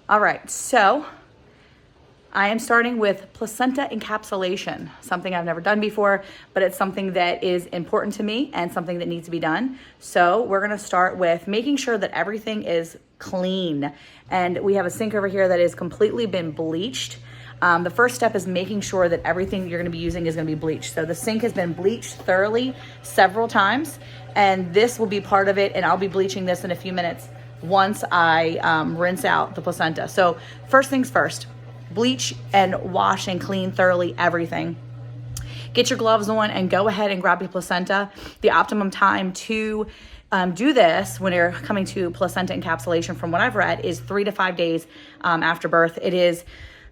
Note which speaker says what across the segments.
Speaker 1: All right, so I am starting with placenta encapsulation, something I've never done before, but it's something that is important to me and something that needs to be done. So we're gonna start with making sure that everything is clean. And we have a sink over here that has completely been bleached. The first step is making sure that everything you're gonna be using is gonna be bleached. So the sink has been bleached thoroughly several times, and this will be part of it, and I'll be bleaching this in a few minutes once I rinse out the placenta. So first things first, bleach and wash and clean thoroughly everything. Get your gloves on and go ahead and grab your placenta. The optimum time to do this when you're coming to placenta encapsulation, from what I've read, is 3 to 5 days after birth. It is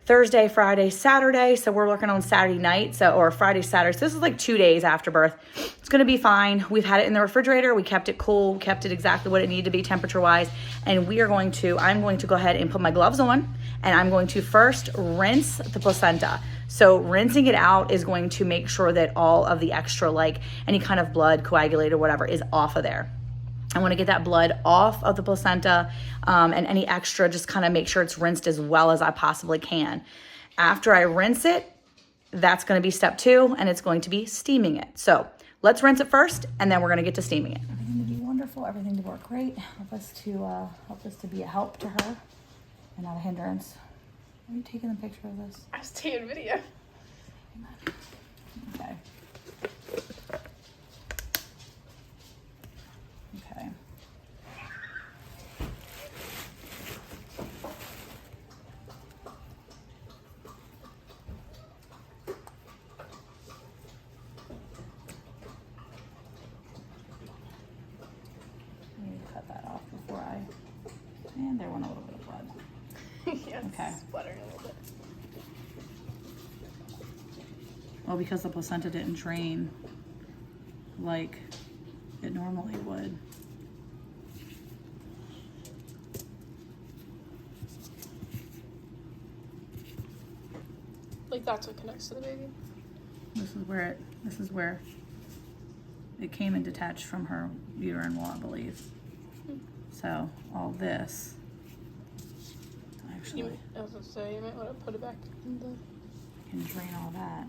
Speaker 1: Thursday, Friday, Saturday. So we're working on Saturday night, or Friday, Saturday. So this is like 2 days after birth. It's gonna be fine. We've had it in the refrigerator. We kept it cool, kept it exactly what it needed to be temperature wise. And I'm going to go ahead and put my gloves on, and I'm going to first rinse the placenta. So rinsing it out is going to make sure that all of the extra, like any kind of blood, coagulated, whatever, is off of there. I want to get that blood off of the placenta, and any extra, just kind of make sure it's rinsed as well as I possibly can. After I rinse it, that's going to be step 2, and it's going to be steaming it. So let's rinse it first, and then we're going to get to steaming it. Everything to be wonderful, everything to work great. Help us to be a help to her and not a hindrance. Are you taking a picture of this?
Speaker 2: I was taking video.
Speaker 1: Okay. Okay. I need to cut that off before and there went a little bit of blood.
Speaker 2: Yeah,
Speaker 1: Okay.
Speaker 2: it's spluttering a little bit.
Speaker 1: Well, because the placenta didn't drain like it normally would.
Speaker 2: Like that's what connects to the baby.
Speaker 1: This is where it came and detached from her uterine wall, I believe. So all this actually
Speaker 2: I was gonna say, you might want to put it back in the...
Speaker 1: can drain all that.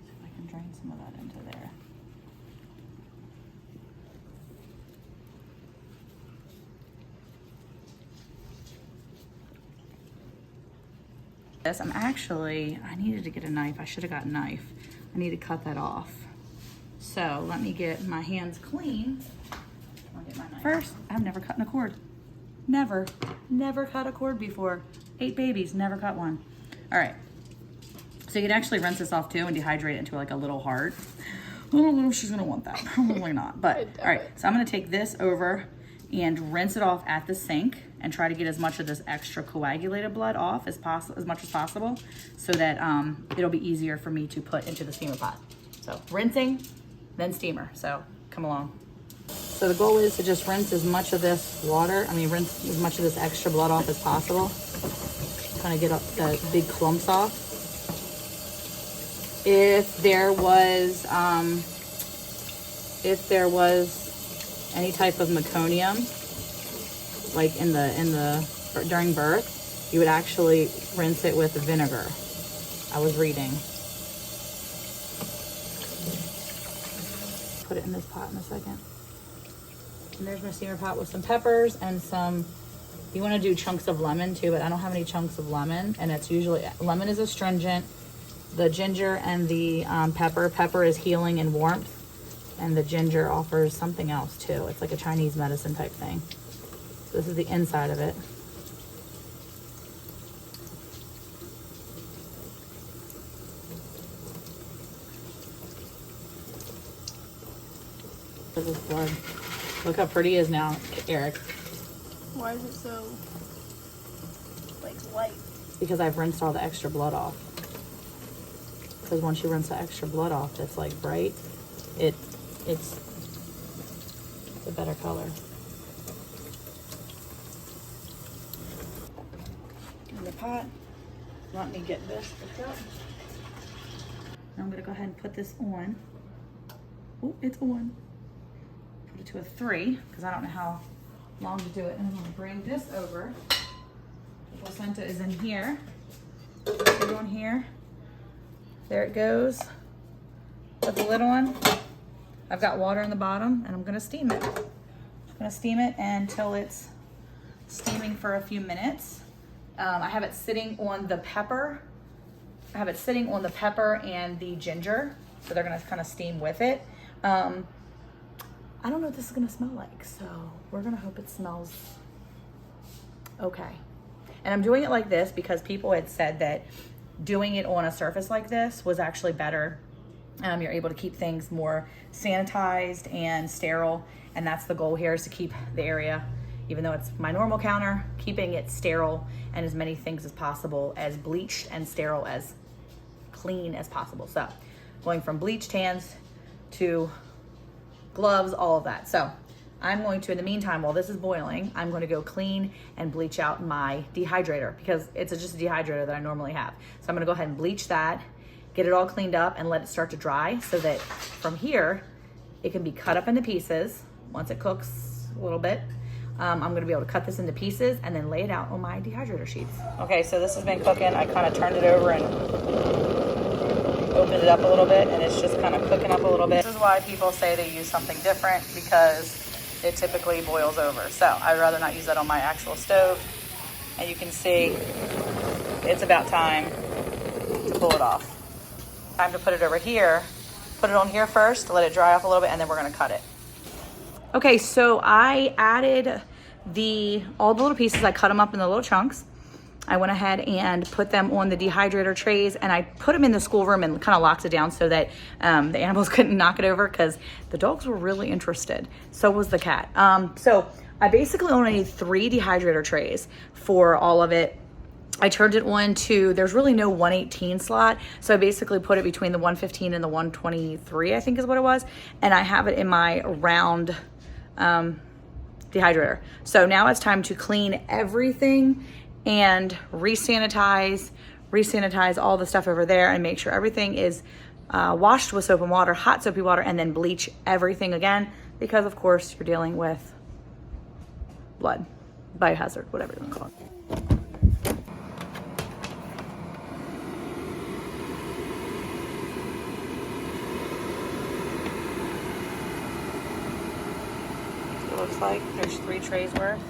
Speaker 1: See if I can drain some of that into there. This, I needed to get a knife. I should have got a knife. I need to cut that off. So let me get my hands clean. I'll get my knife. First, I've never cut a cord. Never cut a cord before. 8 babies, never cut one. All right. So you can actually rinse this off too and dehydrate it into like a little heart. I don't know if she's gonna want that. Probably not. But all right, so I'm gonna take this over and rinse it off at the sink and try to get as much of this extra coagulated blood off as much as possible, so that it'll be easier for me to put into the steamer pot. So rinsing, then steamer. So come along. So the goal is to just rinse as much of this rinse as much of this extra blood off as possible. Kind of get up the big clumps off. If there was any type of meconium, like during birth, you would actually rinse it with vinegar. I was reading. Put it in this pot in a second. And there's my steamer pot with some peppers and some, you want to do chunks of lemon too, but I don't have any chunks of lemon, and it's usually, lemon is astringent. The ginger and the pepper is healing and warmth, and the ginger offers something else too. It's like a Chinese medicine type thing. So this is the inside of it. This is blood. Look how pretty it is now, Eric.
Speaker 2: Why is it so, like, light?
Speaker 1: Because I've rinsed all the extra blood off. Because once you rinse the extra blood off, it's like bright. It's a better color. In the pot, let me get this hooked up. I'm gonna go ahead and put this on. Oh, it's on. Put it to a 3, because I don't know how long to do it. And I'm gonna bring this over. The placenta is in here. Put it on here. There it goes. Put the lid on. I've got water in the bottom and I'm gonna steam it. I'm gonna steam it until it's steaming for a few minutes. I have it sitting on the pepper. I have it sitting on the pepper and the ginger. So they're gonna kind of steam with it. I don't know what this is gonna smell like, so we're gonna hope it smells okay. And I'm doing it like this because people had said that doing it on a surface like this was actually better. You're able to keep things more sanitized and sterile, and that's the goal here, is to keep the area, even though it's my normal counter, keeping it sterile and as many things as possible, as bleached and sterile, as clean as possible. So going from bleached hands to gloves, all of that. So I'm going to, in the meantime, while this is boiling, I'm going to go clean and bleach out my dehydrator, because it's just a dehydrator that I normally have. So I'm going to go ahead and bleach that, get it all cleaned up, and let it start to dry, so that from here it can be cut up into pieces once it cooks a little bit. I'm going to be able to cut this into pieces and then lay it out on my dehydrator sheets. Okay, so this has been cooking. I kind of turned it over and opened it up a little bit, and it's just kind of cooking up a little bit. This is why people say they use something different, because it typically boils over. So I'd rather not use that on my actual stove. And you can see it's about time to pull it off. Time to put it over here. Put it on here first to let it dry off a little bit, and then we're gonna cut it. Okay, so I added all the little pieces. I cut them up in the little chunks. I went ahead and put them on the dehydrator trays, and I put them in the schoolroom and kind of locked it down so that the animals couldn't knock it over, because the dogs were really interested. So was the cat. So I basically only need 3 dehydrator trays for all of it. I turned it on to, there's really no 118 slot. So I basically put it between the 115 and the 123, I think is what it was. And I have it in my round dehydrator. So now it's time to clean everything and re-sanitize all the stuff over there, and make sure everything is washed with soap and water, hot soapy water, and then bleach everything again, because of course you're dealing with blood, biohazard, whatever you want to call it. It looks like there's 3 trays worth.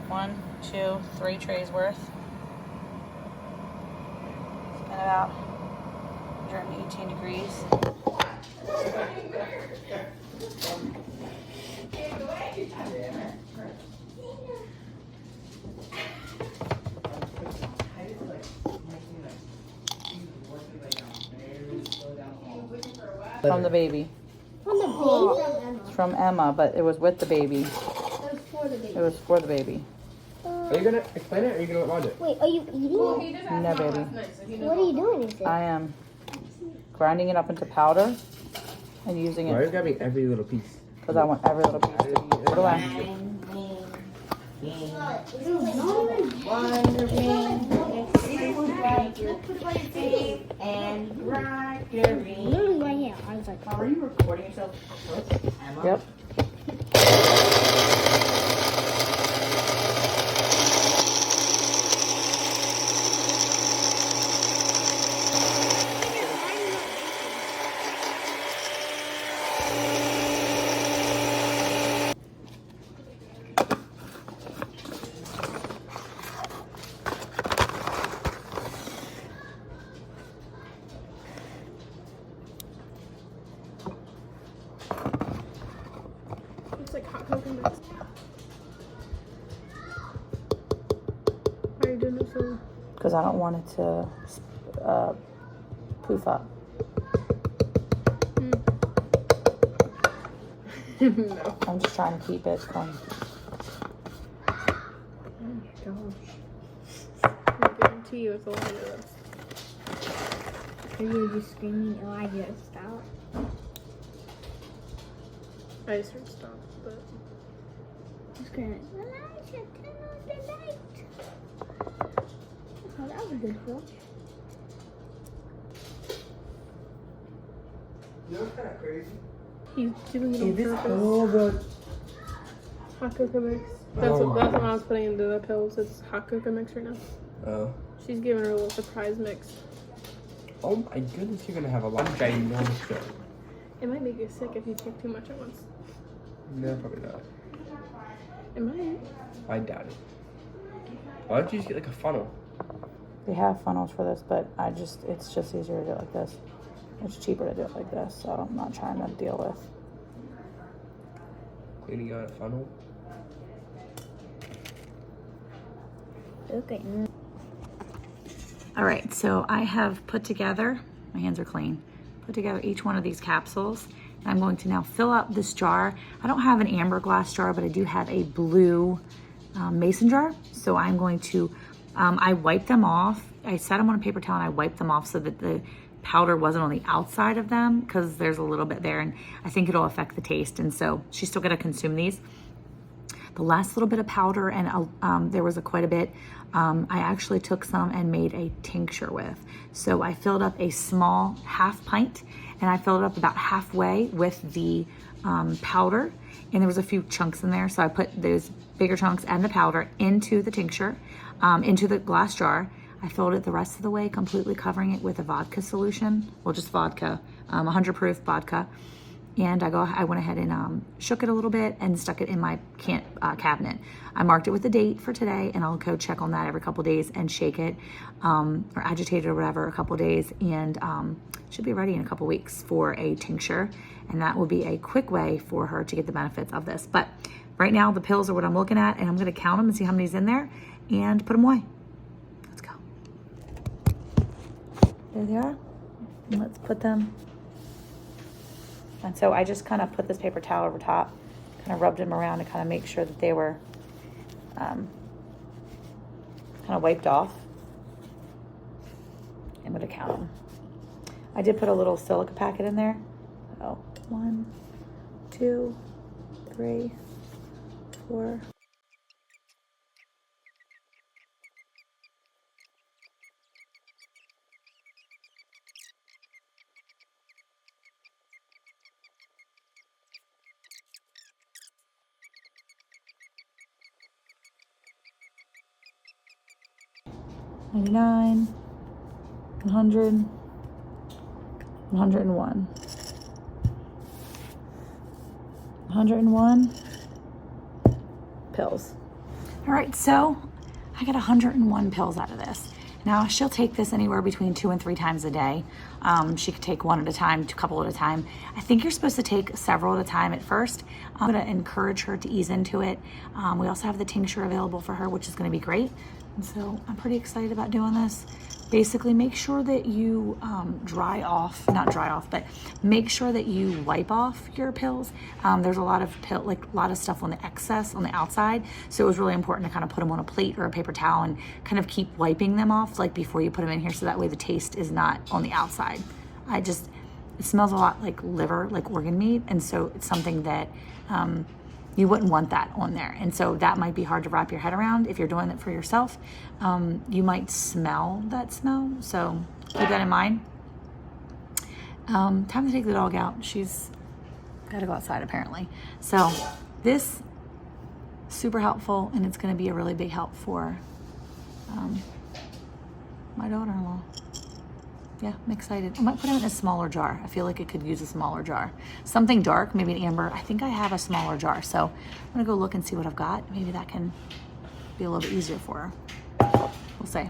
Speaker 1: 1, 2, 3 trays worth. Spin it out 118 degrees. From the baby.
Speaker 3: From the baby?
Speaker 1: It's from Emma, but it was with the baby.
Speaker 3: It was for the baby.
Speaker 1: It was for the baby.
Speaker 4: Are you gonna explain it, or are you gonna watch it?
Speaker 3: Wait, are you eating
Speaker 2: Well,
Speaker 3: it?
Speaker 2: he just asked
Speaker 1: No,
Speaker 2: Mom
Speaker 1: baby.
Speaker 2: last night, so he knows
Speaker 3: What are you
Speaker 2: all
Speaker 3: doing with it?
Speaker 1: I am grinding it up into powder and using
Speaker 4: Why are you
Speaker 1: it
Speaker 4: grabbing every little piece?
Speaker 1: because I want every little piece to be put away.
Speaker 3: Literally right here. I was like,
Speaker 5: Are you recording yourself? Emma?
Speaker 1: Yep.
Speaker 2: It's like hot coconut. Why are you doing it so?
Speaker 1: Because I don't want it to poof up.
Speaker 2: No.
Speaker 1: I'm just trying to keep it from.
Speaker 2: Oh my gosh. I guarantee you it's a lot of this.
Speaker 3: are you just screaming, oh, I gotta stop?
Speaker 2: I just heard stop, but.
Speaker 3: I'm screaming, Elijah, turn on the light. Oh, that was a good flush.
Speaker 4: You know what's kind of crazy?
Speaker 2: He's doing it on
Speaker 4: Is this
Speaker 2: purpose.
Speaker 4: all the
Speaker 2: Hot cocoa mix. That's
Speaker 4: Oh
Speaker 2: what
Speaker 4: my
Speaker 2: I was putting into the pills. It's hot cocoa mix right now.
Speaker 4: Oh.
Speaker 2: She's giving her a little surprise mix.
Speaker 4: Oh my goodness, you're gonna have a lot of ginormous show.
Speaker 2: It might make you sick if you take too much at once.
Speaker 4: No, probably not.
Speaker 2: It might.
Speaker 4: I doubt it. Why don't you just get like a funnel?
Speaker 1: They have funnels for this, but it's just easier to do it like this. It's cheaper to do it like this, so I'm not trying to deal with.
Speaker 4: Cleaning out a funnel?
Speaker 3: Okay.
Speaker 1: All right, so I have put together, my hands are clean, put together each one of these capsules. And I'm going to now fill up this jar. I don't have an amber glass jar, but I do have a blue mason jar. So I'm going to, I wiped them off. I set them on a paper towel and I wiped them off so that the powder wasn't on the outside of them because there's a little bit there and I think it'll affect the taste. And so she's still gonna consume these. The last little bit of powder, and there was quite a bit, I actually took some and made a tincture with. So I filled up a small half pint and I filled it up about halfway with the powder, and there was a few chunks in there. So I put those bigger chunks and the powder into the tincture, into the glass jar. I filled it the rest of the way, completely covering it with a vodka solution. Well, just vodka, 100 proof vodka. And I went ahead and shook it a little bit and stuck it in my cabinet. I marked it with the date for today, and I'll go check on that every couple days and shake it or agitate it or whatever a couple days, and should be ready in a couple weeks for a tincture. And that will be a quick way for her to get the benefits of this. But right now the pills are what I'm looking at, and I'm going to count them and see how many's in there and put them away. Let's go. There they are. And let's put them. And so I just kind of put this paper towel over top, kind of rubbed them around to kind of make sure that they were kind of wiped off. I'm going to count them. I did put a little silica packet in there. Oh, 1, 2, 3, 4. $99, 100, 101. 101 pills. All right, so I got 101 pills out of this. Now she'll take this anywhere between 2 and 3 times a day. She could take one at a time, a couple at a time. I think you're supposed to take several at a time at first. I'm gonna encourage her to ease into it. We also have the tincture available for her, which is gonna be great. And so I'm pretty excited about doing this. Basically, make sure that you but make sure that you wipe off your pills. There's a lot of stuff on the excess on the outside. So it was really important to kind of put them on a plate or a paper towel and kind of keep wiping them off like before you put them in here, so that way the taste is not on the outside. It smells a lot like liver, like organ meat. And so it's something that, you wouldn't want that on there. And so that might be hard to wrap your head around if you're doing it for yourself. You might smell that smell. So keep that in mind. Time to take the dog out. She's got to go outside apparently. So this super helpful, and it's going to be a really big help for my daughter-in-law. Yeah, I'm excited. I might put it in a smaller jar. I feel like it could use a smaller jar. Something dark, maybe an amber. I think I have a smaller jar. So I'm gonna go look and see what I've got. Maybe that can be a little bit easier for her. We'll see.